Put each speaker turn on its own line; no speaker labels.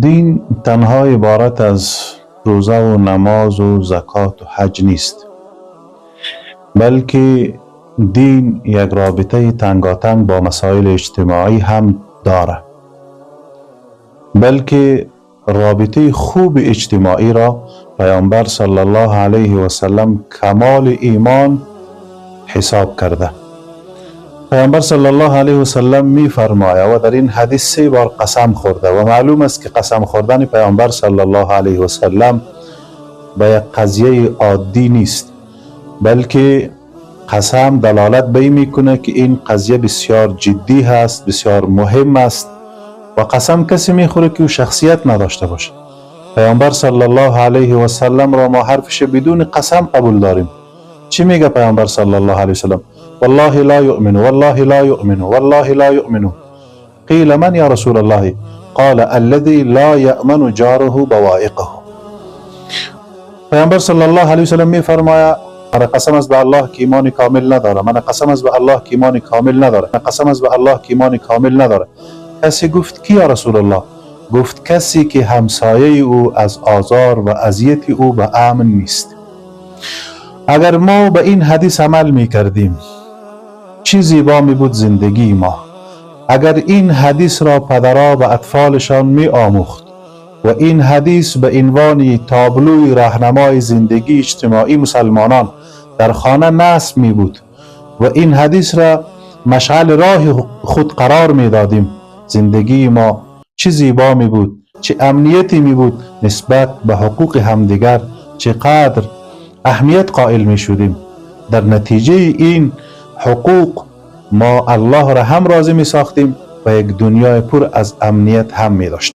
دین تنها عبارت از روزه و نماز و زکات و حج نیست، بلکه دین یک رابطه تنگاتنگ با مسائل اجتماعی هم داره، بلکه رابطه خوب اجتماعی را پیامبر صلی الله علیه و سلم کمال ایمان حساب کرده. پیامبر صلی الله علیه و سلم می فرماید و در این حدیث 3 بار قسم خورده و معلوم است که قسم خوردن پیامبر صلی الله علیه و سلم به یک قضیه عادی نیست، بلکه قسم دلالت به این میکنه که این قضیه بسیار جدی هست، بسیار مهم است و قسم کسی میخوره که او شخصیت نداشته باشه. پیامبر صلی الله علیه و سلم را ما حرفش بدون قسم قبول داریم. چی میگه پیامبر صلی الله علیه و سلم؟ والله لا یؤمن، والله لا یؤمن، والله لا یؤمن. قیل من یا رسول الله؟ قال الذي لا یأمن جاره بوائقه. پیامبر صلی الله علیه و سلم میفرماید من قسم است به الله که ایمان کامل نداره، من قسم است به الله که ایمان کامل نداره، من قسم است به الله که ایمان کامل نداره. کسی گفت کی یا رسول الله؟ گفت کسی که همسایه او از آزار و اذیت او به امن نیست. اگر ما به این حدیث عمل می کردیم چی زیبا می بود زندگی ما. اگر این حدیث را پدرها و اطفالشان می آموخت و این حدیث به عنوان تابلوی راهنمای زندگی اجتماعی مسلمانان در خانه نصب می بود و این حدیث را مشعل راه خود قرار می دادیم، زندگی ما چه زیبا می بود، چه امنیتی می بود نسبت به حقوق همدیگر، چقدر اهمیت قائل می شدیم. در نتیجه این حقوق ما الله را هم راضی می ساختیم و یک دنیای پر از امنیت هم می داشتیم.